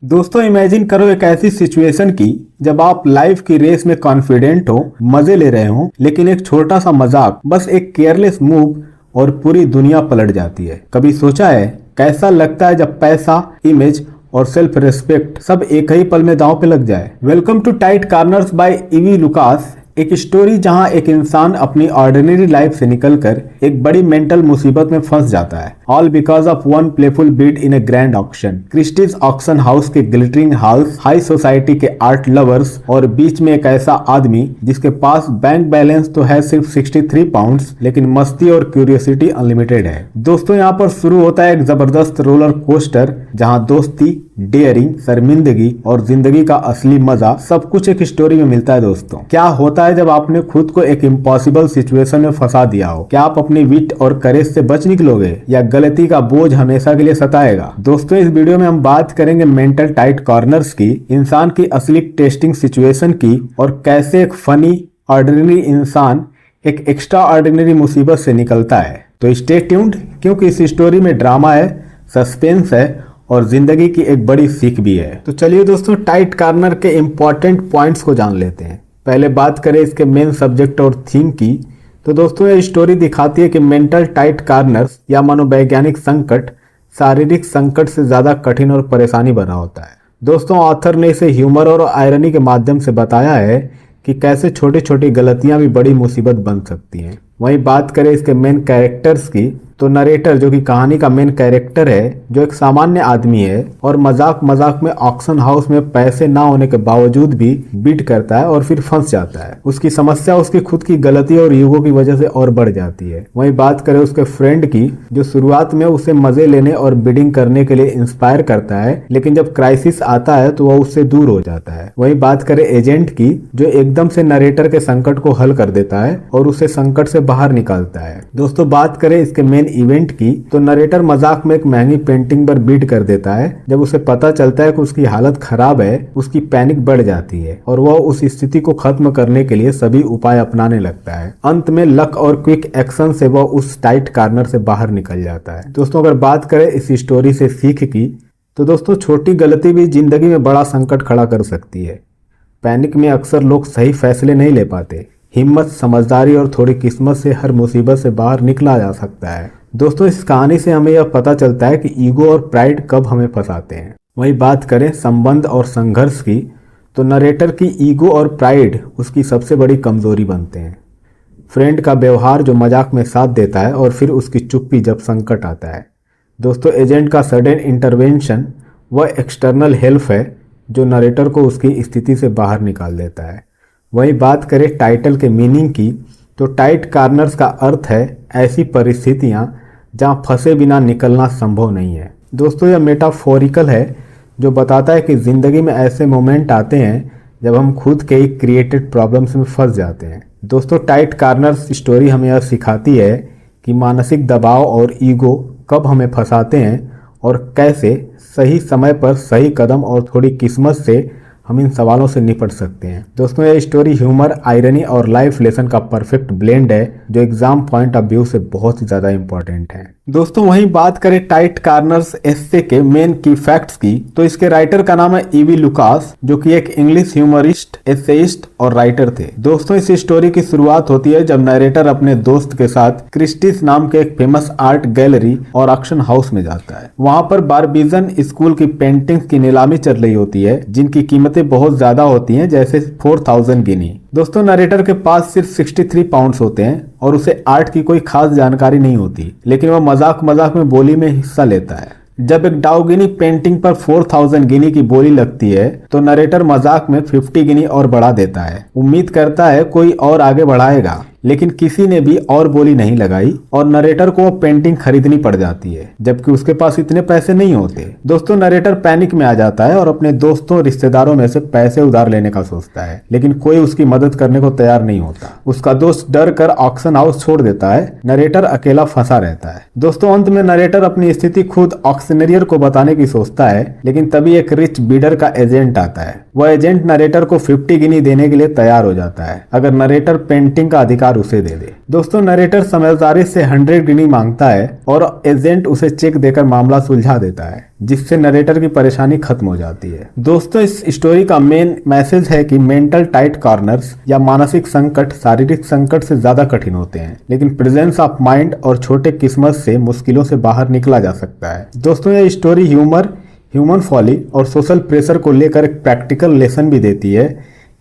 दोस्तों इमेजिन करो एक ऐसी सिचुएशन की जब आप लाइफ की रेस में कॉन्फिडेंट हो, मजे ले रहे हो, लेकिन एक छोटा सा मजाक, बस एक केयरलेस मूव और पूरी दुनिया पलट जाती है। कभी सोचा है कैसा लगता है जब पैसा, इमेज और सेल्फ रिस्पेक्ट सब एक ही पल में दांव पे लग जाए। Welcome to tight corners by E V Lucas, एक स्टोरी जहां एक इंसान अपनी ऑर्डिनरी लाइफ से निकलकर एक बड़ी मेंटल मुसीबत में फंस जाता है, all because of one playful bid in A grand auction. Christie's auction house के ग्लिटरिंग हाउस, हाई सोसाइटी के आर्ट लवर्स और बीच में एक ऐसा आदमी जिसके पास बैंक बैलेंस तो है सिर्फ 63 पाउंड्स, लेकिन मस्ती और क्यूरियोसिटी अनलिमिटेड है। दोस्तों यहाँ पर शुरू होता है एक जबरदस्त रोलर कोस्टर जहाँ दोस्ती, डेयरिंग, शर्मिंदगी और जिंदगी का असली मजा सब कुछ एक स्टोरी में मिलता है। दोस्तों क्या होता है जब आपने खुद को एक इम्पॉसिबल सिचुएशन में फंसा दिया हो? क्या आप अपनी विट और करेज से बच निकलोगे या गलती का बोझ हमेशा के लिए सताएगा? दोस्तों इस वीडियो में हम बात करेंगे मेंटल टाइट कॉर्नर्स की, इंसान की असली टेस्टिंग सिचुएशन की, और कैसे एक फनी ऑर्डिनरी इंसान एक एक्स्ट्रा ऑर्डिनरी मुसीबत से निकलता है। तो स्टे ट्यून्ड, क्योंकि इस स्टोरी में ड्रामा है, सस्पेंस है और जिंदगी की एक बड़ी सीख भी है। तो चलिए दोस्तों टाइट कॉर्नर के इंपॉर्टेंट पॉइंट्स को जान लेते हैं। पहले बात करें इसके मेन सब्जेक्ट और थीम की, तो दोस्तों ये स्टोरी दिखाती है कि मेंटल टाइट कॉर्नर्स या मनोवैज्ञानिक संकट शारीरिक संकट से ज्यादा कठिन और परेशानी भरा होता है। दोस्तों ऑथर ने इसे ह्यूमर और आयरनी के माध्यम से बताया है कि कैसे छोटी छोटी गलतियां भी बड़ी मुसीबत बन सकती हैं। वहीं बात करें इसके मेन कैरेक्टर्स की, तो नरेटर जो कि कहानी का मेन कैरेक्टर है, जो एक सामान्य आदमी है और मजाक मजाक में ऑक्शन हाउस में पैसे ना होने के बावजूद भी बिड करता है और फिर फंस जाता है। उसकी समस्या उसकी खुद की गलती और ईगो की वजह से और बढ़ जाती है। वहीं बात करें उसके फ्रेंड की, जो शुरुआत में उसे मजे लेने और बिडिंग करने के लिए इंस्पायर करता है, लेकिन जब क्राइसिस आता है तो वह उससे दूर हो जाता है। वहीं बात करें एजेंट की, जो एकदम से नरेटर के संकट को हल कर देता है और उसे संकट से बाहर निकालता है। दोस्तों बात करें इसके मेन इवेंट की, तो नरेटर मजाक में एक महंगी पेंटिंग पर बिड कर देता है। जब उसे पता चलता है कि उसकी हालत खराब है, उसकी पैनिक बढ़ जाती है और वह उस स्थिति को खत्म करने के लिए सभी उपाय अपनाने लगता है। अंत में लक और क्विक एक्शन से वह उस टाइट कॉर्नर से बाहर निकल जाता है। दोस्तों अगर बात करें इस स्टोरी से सीख की, तो दोस्तों छोटी गलती भी जिंदगी में बड़ा संकट खड़ा कर सकती है। पैनिक में अक्सर लोग सही फैसले नहीं ले पाते। हिम्मत, समझदारी और थोड़ी किस्मत से हर मुसीबत से बाहर निकला जा सकता है। दोस्तों इस कहानी से हमें यह पता चलता है कि ईगो और प्राइड कब हमें फंसाते हैं। वहीं बात करें संबंध और संघर्ष की, तो नरेटर की ईगो और प्राइड उसकी सबसे बड़ी कमजोरी बनते हैं। फ्रेंड का व्यवहार जो मजाक में साथ देता है और फिर उसकी चुप्पी जब संकट आता है। दोस्तों एजेंट का सडन इंटरवेंशन वह एक्सटर्नल हेल्प है जो नरेटर को उसकी स्थिति से बाहर निकाल देता है। वहीं बात करें टाइटल के मीनिंग की, तो टाइट कॉर्नर्स का अर्थ है ऐसी परिस्थितियां जहां फंसे बिना निकलना संभव नहीं है। दोस्तों यह मेटाफोरिकल है जो बताता है कि जिंदगी में ऐसे मोमेंट आते हैं जब हम खुद के ही क्रिएटेड प्रॉब्लम्स में फंस जाते हैं। दोस्तों टाइट कॉर्नर्स स्टोरी हमें यह सिखाती है कि मानसिक दबाव और ईगो कब हमें फंसाते हैं और कैसे सही समय पर सही कदम और थोड़ी किस्मत से हम इन सवालों से निपट सकते हैं। दोस्तों यह स्टोरी ह्यूमर, आयरनी और लाइफ लेसन का परफेक्ट ब्लेंड है जो एग्जाम पॉइंट ऑफ व्यू से बहुत ही ज्यादा इंपॉर्टेंट है। दोस्तों वहीं बात करें टाइट कॉर्नर्स एस्से के मेन की फैक्ट्स की, तो इसके राइटर का नाम है ईवी लुकास, जो कि एक इंग्लिश ह्यूमरिस्ट, एसेइस्ट और राइटर थे। दोस्तों इस स्टोरी की शुरुआत होती है जब नरेटर अपने दोस्त के साथ क्रिस्टीज नाम के एक फेमस आर्ट गैलरी और ऑक्शन हाउस में जाता है। वहां पर बारबीजन स्कूल की पेंटिंग्स की नीलामी चल रही होती है जिनकी कीमतें बहुत ज्यादा होती हैं, जैसे 4000 गिनी। दोस्तों नरेटर के पास सिर्फ 63 पाउंड्स होते हैं और उसे आर्ट की कोई खास जानकारी नहीं होती, लेकिन वह मजाक मजाक में बोली में हिस्सा लेता है। जब एक डाउगिनी पेंटिंग पर 4000 गिनी की बोली लगती है तो नरेटर मजाक में 50 गिनी और बढ़ा देता है। उम्मीद करता है कोई और आगे बढ़ाएगा, लेकिन किसी ने भी और बोली नहीं लगाई और नरेटर को वो पेंटिंग खरीदनी पड़ जाती है, जबकि उसके पास इतने पैसे नहीं होते। दोस्तों नरेटर पैनिक में आ जाता है और अपने दोस्तों रिश्तेदारों में से पैसे उधार लेने का सोचता है, लेकिन कोई उसकी मदद करने को तैयार नहीं होता। उसका दोस्त डर कर ऑक्शन हाउस छोड़ देता है। नरेटर अकेला फंसा रहता है। दोस्तों अंत में नरेटर अपनी स्थिति खुद ऑक्शनरियर को बताने की सोचता है, लेकिन तभी एक रिच बीडर का एजेंट आता है। वह एजेंट नरेटर को 50 गिनी देने के लिए तैयार हो जाता है अगर नरेटर पेंटिंग का अधिकार उधार उसे दे दे। दोस्तों नरेटर समझदारी से 100 गिनी मांगता है और एजेंट उसे चेक देकर मामला सुलझा देता है, जिससे नरेटर की परेशानी खत्म हो जाती है। दोस्तों इस स्टोरी का मेन मैसेज है कि मेंटल टाइट कॉर्नर्स या मानसिक संकट शारीरिक संकट से ज्यादा कठिन होते हैं, लेकिन प्रेजेंस ऑफ माइंड और छोटे किस्मत से मुश्किलों से बाहर निकला जा सकता है। दोस्तों यह स्टोरी ह्यूमर, ह्यूमन फॉली और सोशल प्रेशर को लेकर एक प्रैक्टिकल लेसन भी देती है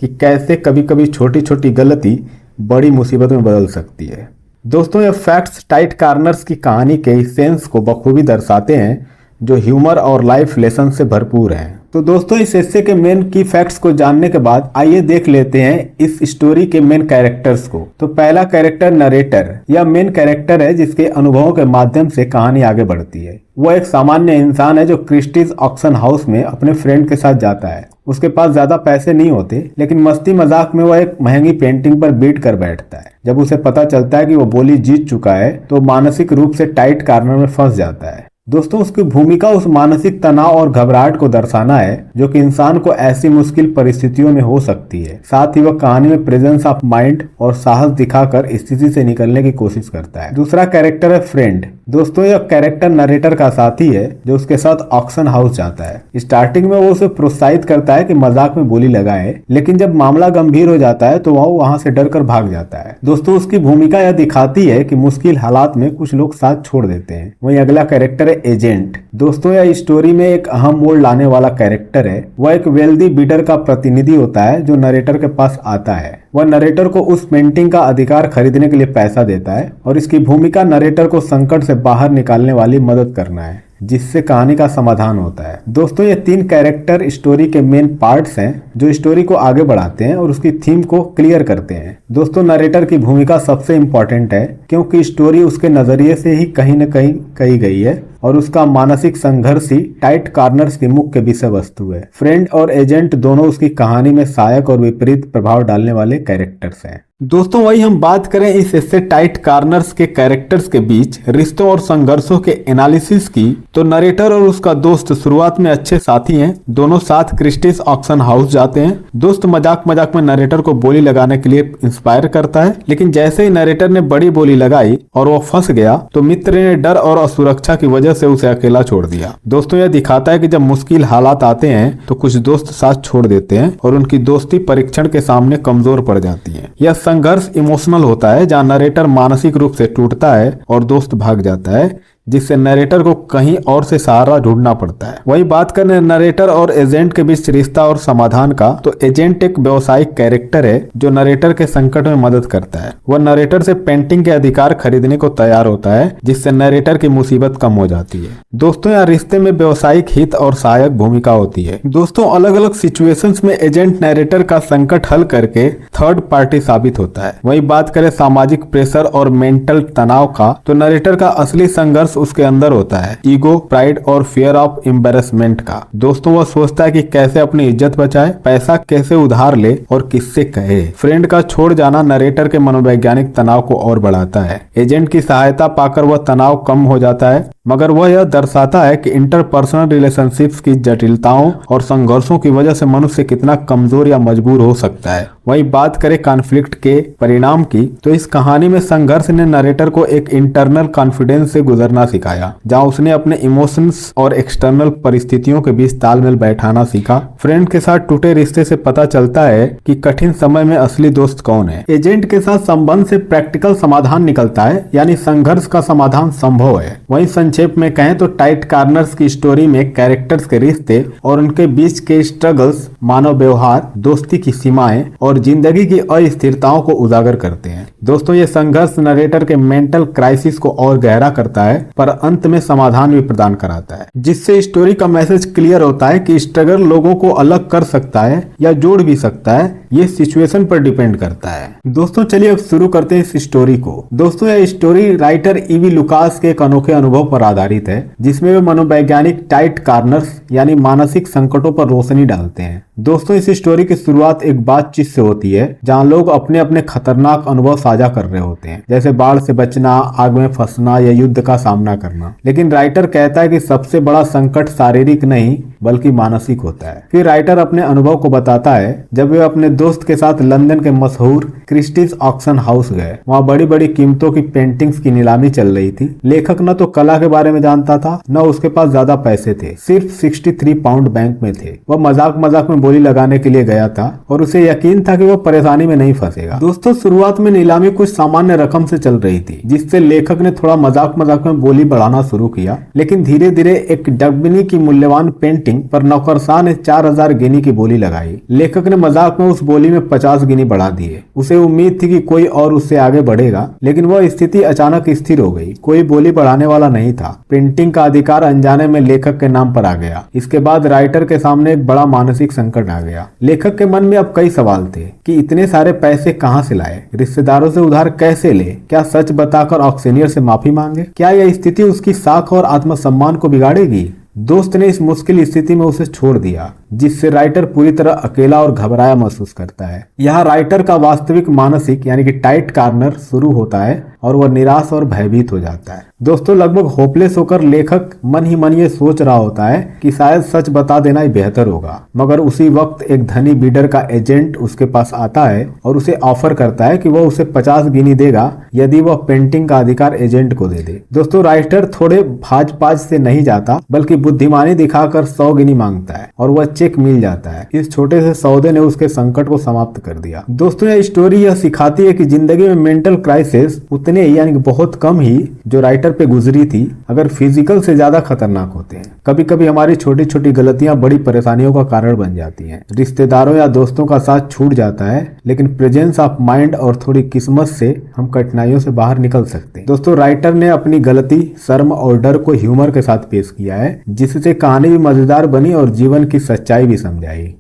कि कैसे कभी कभी छोटी छोटी गलती बड़ी मुसीबत में बदल सकती है। दोस्तों ये फैक्ट्स टाइट कॉर्नर्स की कहानी के सेंस को बखूबी दर्शाते हैं, जो ह्यूमर और लाइफ लेसन से भरपूर हैं। तो दोस्तों इस हिस्से के मेन की फैक्ट्स को जानने के बाद आइए देख लेते हैं इस स्टोरी के मेन कैरेक्टर्स को। तो पहला कैरेक्टर नरेटर। यह मेन कैरेक्टर है जिसके अनुभवों के माध्यम से कहानी आगे बढ़ती है। वो एक सामान्य इंसान है जो क्रिस्टीज ऑक्शन हाउस में अपने फ्रेंड के साथ जाता है। उसके पास ज्यादा पैसे नहीं होते, लेकिन मस्ती मजाक में वो एक महंगी पेंटिंग पर बीट कर बैठता है। जब उसे पता चलता है कि वो बोली जीत चुका है तो मानसिक रूप से टाइट कॉर्नर में फंस जाता है। दोस्तों उसकी भूमिका उस मानसिक तनाव और घबराहट को दर्शाना है जो कि इंसान को ऐसी मुश्किल परिस्थितियों में हो सकती है। साथ ही वह कहानी में प्रेजेंस ऑफ माइंड और साहस दिखाकर स्थिति से निकलने की कोशिश करता है। दूसरा कैरेक्टर है फ्रेंड। दोस्तों यह कैरेक्टर नरेटर का साथी है जो उसके साथ ऑक्शन हाउस जाता है। स्टार्टिंग में वो उसे प्रोत्साहित करता है कि मजाक में बोली लगाए, लेकिन जब मामला गंभीर हो जाता है तो वह वहां से डरकर भाग जाता है। दोस्तों उसकी भूमिका यह दिखाती है कि मुश्किल हालात में कुछ लोग साथ छोड़ देते हैं। वहीं अगला कैरेक्टर है एजेंट। दोस्तों यह स्टोरी में एक अहम मोड़ लाने वाला कैरेक्टर है। वह एक वेल्दी बिडर का प्रतिनिधि होता है जो नरेटर के पास आता है। वह नरेटर को उस पेंटिंग का अधिकार खरीदने के लिए पैसा देता है और इसकी भूमिका नरेटर को संकट से बाहर निकालने वाली मदद करना है, जिससे कहानी का समाधान होता है। दोस्तों ये 3 कैरेक्टर स्टोरी के मेन पार्ट्स हैं जो स्टोरी को आगे बढ़ाते हैं और उसकी थीम को क्लियर करते हैं। दोस्तों नरेटर की भूमिका सबसे इम्पोर्टेंट है क्योंकि स्टोरी उसके नजरिए से ही कहीं न कहीं कही गई है और उसका मानसिक संघर्ष ही टाइट कॉर्नर्स की मुख्य विषय वस्तु है। फ्रेंड और एजेंट दोनों उसकी कहानी में सहायक और विपरीत प्रभाव डालने वाले कैरेक्टर्स हैं। दोस्तों वही हम बात करें इस हिस्से टाइट कॉर्नर्स के कैरेक्टर्स के बीच रिश्तों और संघर्षों के एनालिसिस की, तो नरेटर और उसका दोस्त शुरुआत में अच्छे साथी हैं। दोनों साथ क्रिस्टीज ऑक्शन हाउस जाते हैं। दोस्त मजाक मजाक में नरेटर को बोली लगाने के लिए इंस्पायर करता है, लेकिन जैसे ही नरेटर ने बड़ी बोली लगाई और वो फंस गया तो मित्र ने डर और असुरक्षा की वजह से उसे अकेला छोड़ दिया। दोस्तों यह दिखाता है कि जब मुश्किल हालात आते हैं तो कुछ दोस्त साथ छोड़ देते हैं और उनकी दोस्ती परीक्षण के सामने कमजोर पड़ जाती है। यह संघर्ष इमोशनल होता है जहां नरेटर मानसिक रूप से टूटता है और दोस्त भाग जाता है, जिससे नरेटर को कहीं और से सहारा ढूंढना पड़ता है। वही बात करें नरेटर और एजेंट के बीच रिश्ता और समाधान का, तो एजेंट एक व्यवसायिक कैरेक्टर है जो नरेटर के संकट में मदद करता है। वह नरेटर से पेंटिंग के अधिकार खरीदने को तैयार होता है, जिससे नरेटर की मुसीबत कम हो जाती है। दोस्तों यहाँ रिश्ते में व्यवसायिक हित और सहायक भूमिका होती है। दोस्तों अलग अलग सिचुएशंस में एजेंट नरेटर का संकट हल करके थर्ड पार्टी साबित होता है। वही बात करें सामाजिक प्रेशर और मेंटल तनाव का, तो नरेटर का असली संघर्ष उसके अंदर होता है, ईगो, प्राइड और फियर ऑफ एम्बेरसमेंट का। दोस्तों वह सोचता है कि कैसे अपनी इज्जत बचाए, पैसा कैसे उधार ले और किससे कहे। फ्रेंड का छोड़ जाना नरेटर के मनोवैज्ञानिक तनाव को और बढ़ाता है। एजेंट की सहायता पाकर वह तनाव कम हो जाता है, मगर वह यह दर्शाता है कि इंटरपर्सनल रिलेशनशिप्स की जटिलताओं और संघर्षों की वजह से मनुष्य कितना कमजोर या मजबूर हो सकता है। वही बात करें कॉन्फ्लिक्ट के परिणाम की, तो इस कहानी में संघर्ष ने नरेटर को एक इंटरनल कॉन्फिडेंस से गुजरना सिखाया, जहां उसने अपने इमोशंस और एक्सटर्नल परिस्थितियों के बीच तालमेल बैठाना सीखा। फ्रेंड के साथ टूटे रिश्ते से पता चलता है कि कठिन समय में असली दोस्त कौन है। एजेंट के साथ संबंध से प्रैक्टिकल समाधान निकलता है, यानी संघर्ष का समाधान संभव है। वही संक्षेप में कहें तो टाइट कॉर्नर्स की स्टोरी में कैरेक्टर्स के रिश्ते और उनके बीच के स्ट्रगल्स, मानव व्यवहार, दोस्ती की सीमाएं और जिंदगी की अस्थिरताओं को उजागर करते हैं। दोस्तों ये संघर्ष नरेटर के मेंटल क्राइसिस को और गहरा करता है, पर अंत में समाधान भी प्रदान कराता है, जिससे स्टोरी का मैसेज क्लियर होता है कि स्ट्रगल लोगों को अलग कर सकता है या जोड़ भी सकता है, ये सिचुएशन पर डिपेंड करता है। दोस्तों चलिए अब शुरू करते हैं इस स्टोरी को। दोस्तों यह स्टोरी राइटर ईवी लुकास के एक अनोखे अनुभव पर आधारित है, जिसमें वे मनोवैज्ञानिक टाइट कॉर्नर्स यानी मानसिक संकटों पर रोशनी डालते हैं। दोस्तों इस स्टोरी की शुरुआत एक बातचीत से होती है जहां लोग अपने अपने खतरनाक अनुभव साझा कर रहे होते हैं, जैसे बाढ़ से बचना, आग में फंसना या युद्ध का सामना करना। लेकिन राइटर कहता है कि सबसे बड़ा संकट शारीरिक नहीं बल्कि मानसिक होता है। फिर राइटर अपने अनुभव को बताता है जब वे अपने दोस्त के साथ लंदन के मशहूर क्रिस्टीज ऑक्शन हाउस गए। वहाँ बड़ी बड़ी कीमतों की पेंटिंग्स की नीलामी चल रही थी। लेखक न तो कला के बारे में जानता था, न उसके पास ज्यादा पैसे थे, सिर्फ 63 पाउंड बैंक में थे। वह मजाक मजाक में बोली लगाने के लिए गया था और उसे यकीन था कि वह परेशानी में नहीं फंसेगा। दोस्तों, शुरुआत में नीलामी कुछ सामान्य रकम से चल रही थी, जिससे लेखक ने थोड़ा मजाक मजाक में बोली बढ़ाना शुरू किया। लेकिन धीरे धीरे एक डब्बिनी की मूल्यवान पेंटिंग पर नौकरशाह ने 4000 गिनी की बोली लगाई। लेखक ने मजाक में उस बोली में 50 गिनी बढ़ा दिए। उसे उम्मीद थी कि कोई और उससे आगे बढ़ेगा, लेकिन वह स्थिति अचानक स्थिर हो गई। कोई बोली बढ़ाने वाला नहीं था। पेंटिंग का अधिकार अनजाने में लेखक के नाम पर आ गया। इसके बाद राइटर के सामने एक बड़ा मानसिक संकट आ गया। लेखक के मन में अब कई सवाल थे कि इतने सारे पैसे कहां से लाए, रिश्तेदारों से उधार कैसे ले, क्या सच बताकर ऑक्शनियर से माफी मांगे, क्या यह स्थिति उसकी साख और आत्मसम्मान को बिगाड़ेगी। दोस्त ने इस मुश्किल स्थिति में उसे छोड़ दिया, जिससे राइटर पूरी तरह अकेला और घबराया महसूस करता है। यहाँ राइटर का वास्तविक मानसिक यानी कि टाइट कॉर्नर शुरू होता है और वह निराश और भयभीत हो जाता है। दोस्तों, लगभग होपलेस होकर लेखक मन ही मन ये सोच रहा होता है कि शायद सच बता देना ही बेहतर होगा। मगर उसी वक्त एक धनी बीडर का एजेंट उसके पास आता है और उसे ऑफर करता है कि वह उसे 50 गिनी देगा यदि वह पेंटिंग का अधिकार एजेंट को दे दे। दोस्तों, राइटर थोड़े भाज से नहीं जाता, बल्कि बुद्धिमानी दिखाकर 100 गिनी मांगता है और वह चेक मिल जाता है। इस छोटे से सौदे ने उसके संकट को समाप्त कर दिया। दोस्तों, यह स्टोरी यह सिखाती है कि जिंदगी में मेंटल क्राइसिस उतने ही यानी बहुत कम ही जो राइटर पे गुजरी थी, अगर फिजिकल से ज्यादा खतरनाक होते हैं। कभी कभी हमारी छोटी छोटी गलतियां बड़ी परेशानियों का कारण बन जाती हैं। रिश्तेदारों या दोस्तों का साथ छूट जाता है, लेकिन प्रेजेंस ऑफ माइंड और थोड़ी किस्मत से हम कठिनाइयों से बाहर निकल सकते हैं। दोस्तों, राइटर ने अपनी गलती, शर्म और डर को ह्यूमर के साथ पेश किया है, जिससे कहानी भी मजेदार बनी और जीवन की सच्चाई भी समझाई।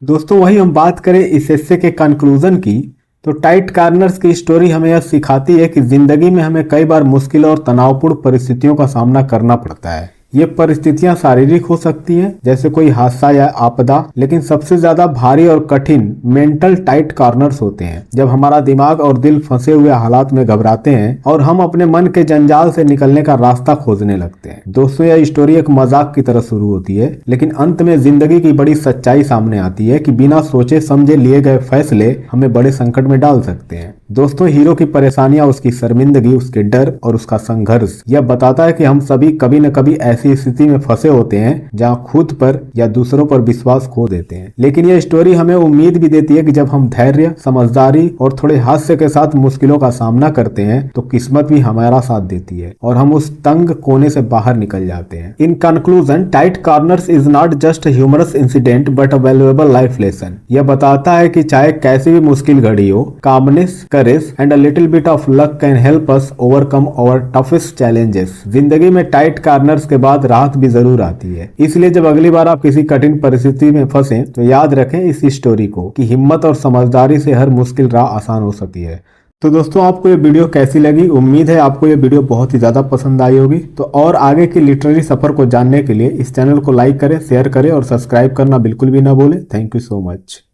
दोस्तों, वही हम बात करें इस हिस्से के कंक्लूजन की, तो टाइट कॉर्नर्स की स्टोरी हमें यह सिखाती है कि जिंदगी में हमें कई बार मुश्किल और तनावपूर्ण परिस्थितियों का सामना करना पड़ता है। ये परिस्थितियां शारीरिक हो सकती हैं, जैसे कोई हादसा या आपदा, लेकिन सबसे ज्यादा भारी और कठिन मेंटल टाइट कॉर्नर्स होते हैं, जब हमारा दिमाग और दिल फंसे हुए हालात में घबराते हैं और हम अपने मन के जंजाल से निकलने का रास्ता खोजने लगते हैं। दोस्तों, यह स्टोरी एक मजाक की तरह शुरू होती है, लेकिन अंत में जिंदगी की बड़ी सच्चाई सामने आती है कि बिना सोचे समझे लिए गए फैसले हमें बड़े संकट में डाल सकते हैं। दोस्तों, हीरो की परेशानियां, उसकी शर्मिंदगी, उसके डर और उसका संघर्ष यह बताता है कि हम सभी कभी न कभी ऐसी स्थिति में फंसे होते हैं जहां खुद पर या दूसरों पर विश्वास खो देते हैं। लेकिन यह स्टोरी हमें उम्मीद भी देती है कि जब हम धैर्य, समझदारी और थोड़े हास्य के साथ मुश्किलों का सामना करते हैं तो किस्मत भी हमारा साथ देती है और हम उस तंग कोने से बाहर निकल जाते हैं। In conclusion, tight corners is not just humorous incident but a valuable life lesson. यह बताता है कि चाहे कैसी भी मुश्किल घड़ी हो, calmness, courage and a little bit of luck can help us overcome our toughest challenges। जिंदगी में टाइट कॉर्नर्स के बाद राहत भी जरूर आती है। इसलिए जब अगली बार आप किसी कठिन परिस्थिति में फंसे तो याद रखें इस स्टोरी को कि हिम्मत और समझदारी से हर मुश्किल राह आसान हो सकती है। तो दोस्तों, आपको ये वीडियो कैसी लगी? उम्मीद है आपको ये वीडियो बहुत ही ज्यादा पसंद आई होगी। तो और आगे की लिटरेरी सफर को जानने के लिए इस चैनल को लाइक करें, शेयर करें और सब्सक्राइब करना बिल्कुल भी ना भूलें। Thank you so much.